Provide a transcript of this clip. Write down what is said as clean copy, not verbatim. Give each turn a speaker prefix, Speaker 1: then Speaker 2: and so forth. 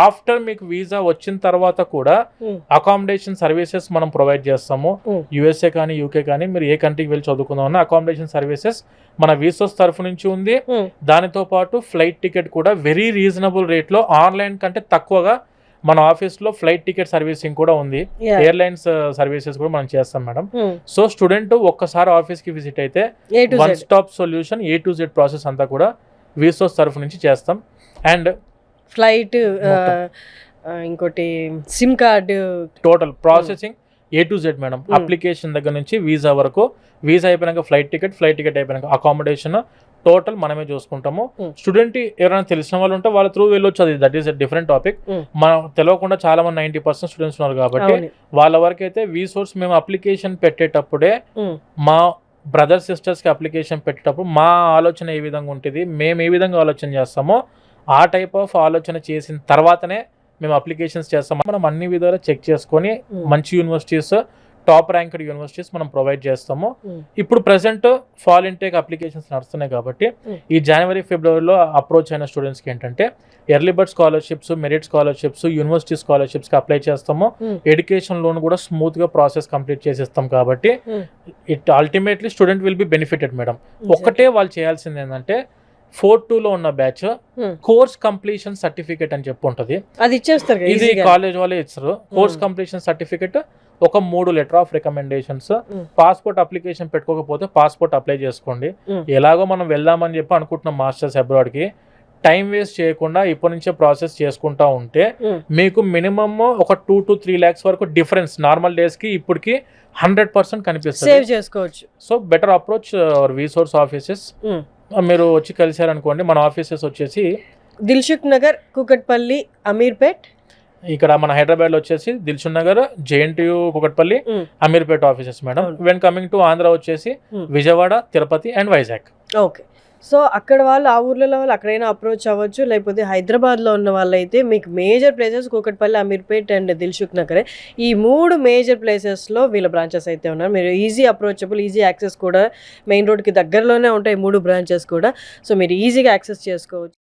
Speaker 1: After మీకు visa వచ్చిన తర్వాత కూడా అకామిడేషన్ సర్వీసెస్ మనం ప్రొవైడ్ చేస్తాము. యుఎస్ఏ కానీ యూకే కానీ మీరు ఏ కంట్రీకి వెళ్ళి చదువుకుందామన్నా అకామిడేషన్ సర్వీసెస్ మన వీసోస్ తరఫు నుంచి ఉంది. దానితో పాటు ఫ్లైట్ టికెట్ కూడా వెరీ రీజనబుల్ రేట్లో ఆన్లైన్ కంటే తక్కువగా మన ఆఫీస్లో ఫ్లైట్ టికెట్ సర్వీసింగ్ కూడా ఉంది. ఎయిర్లైన్స్ సర్వీసెస్ కూడా మనం చేస్తాం మేడం. సో స్టూడెంట్ ఒక్కసారి ఆఫీస్కి విజిట్ అయితే one stop solution A to Z process అంతా కూడా వీసోస్ తరఫు నుంచి చేస్తాం. అండ్
Speaker 2: ఫ్లైట్ ఇంకోటి SIM card
Speaker 1: total processing A to Z madam. Application దగ్గర నుంచి వీసా వరకు, వీసా అయిపోయినాక ఫ్లైట్ టికెట్ అయిపోయినాక అకామిడేషన్ టోటల్ మనమే చూసుకుంటాము. స్టూడెంట్ ఎవరైనా తెలిసిన వాళ్ళు ఉంటే వాళ్ళ త్రూ వెళ్ళొచ్చు, అది that is a different topic. మనం తెలియకుండా చాలా మంది 90% స్టూడెంట్స్ ఉన్నారు కాబట్టి వాళ్ళ వరకు అయితే వీసోర్స్ మేము అప్లికేషన్ పెట్టేటప్పుడే మా బ్రదర్ సిస్టర్స్ కి అప్లికేషన్ పెట్టేటప్పుడు మా ఆలోచన ఏ విధంగా ఉంటుంది, మేము ఏ విధంగా ఆలోచన చేస్తామో ఆ టైప్ ఆఫ్ ఆలోచన చేసిన తర్వాతనే మేము అప్లికేషన్స్ చేస్తాం. మనం అన్ని విధాలు చెక్ చేసుకొని మంచి యూనివర్సిటీస్, టాప్ ర్యాంక్డ్ యూనివర్సిటీస్ మనం ప్రొవైడ్ చేస్తాము. ఇప్పుడు ప్రెసెంట్ ఫాల్ ఇంటేక్ అప్లికేషన్స్ నడుస్తున్నాయి కాబట్టి ఈ జనవరి ఫిబ్రవరిలో అప్రోచ్ అయిన స్టూడెంట్స్కి ఏంటంటే early bird scholarships, merit scholarships, university స్కాలర్షిప్స్కి అప్లై చేస్తాము. ఎడ్యుకేషన్ లోన్ కూడా స్మూత్గా ప్రాసెస్ కంప్లీట్ చేసేస్తాం కాబట్టి it ultimately student will be benefited madam. ఒక్కటే వాళ్ళు చేయాల్సింది ఏంటంటే 4-2 ఉన్న బ్యాచ్ కోర్స్ కంప్లీషన్ సర్టిఫికేట్ అని చెప్పి ఉంటుంది,
Speaker 2: అది ఇచ్చేస్తారు.
Speaker 1: ఇది కాలేజ్ వాళ్ళే ఇస్తారు. కోర్స్ కంప్లీషన్ సర్టిఫికేట్, ఒక 3 letter of recommendations, passport application పెట్టుకోకపోతే పాస్పోర్ట్ అప్లై చేసుకోండి. ఎలాగో మనం వెళ్దామని చెప్పి అనుకుంటున్నాం మాస్టర్స్ అబ్రాడ్ కి, టైం వేస్ట్ చేయకుండా ఇప్పటి నుంచే ప్రాసెస్ చేసుకుంటా ఉంటే మీకు మినిమమ్ ఒక 2 to 3 lakhs వరకు డిఫరెన్స్ నార్మల్ డేస్ కి ఇప్పటికి 100% కనిపిస్తుంది,
Speaker 2: సేవ్ చేసుకోవచ్చు.
Speaker 1: So better approach hour వీసోర్స్ offices. మీరు వచ్చి కలిసారనుకోండి, మన ఆఫీసెస్ వచ్చేసి
Speaker 2: దిల్సుఖ్ నగర్, కూకట్పల్లి, అమీర్పేట్.
Speaker 1: ఇక్కడ మన హైదరాబాద్ లో వచ్చేసి Dilsukhnagar, JNTU, Kukatpally, Ameerpet offices madam. When coming to Andhra వచ్చేసి Vijayawada, Tirupati and Vizag.
Speaker 2: Okay, so అక్కడ వాళ్ళు ఆ ఊర్లలో వాళ్ళు అక్కడైనా అప్రోచ్ అవ్వచ్చు. లేకపోతే హైదరాబాద్లో ఉన్న వాళ్ళైతే మీకు major places Kukatpally, Ameerpet and దిల్సుఖ్ నగరే, ఈ 3 మేజర్ ప్లేసెస్లో వీళ్ళ బ్రాంచెస్ అయితే ఉన్నారు. మీరు ఈజీ అప్రోచబుల్, ఈజీ యాక్సెస్ కూడా, మెయిన్ రోడ్కి దగ్గరలోనే ఉంటాయి 3 బ్రాంచెస్ కూడా. సో మీరు ఈజీగా యాక్సెస్ చేసుకోవచ్చు.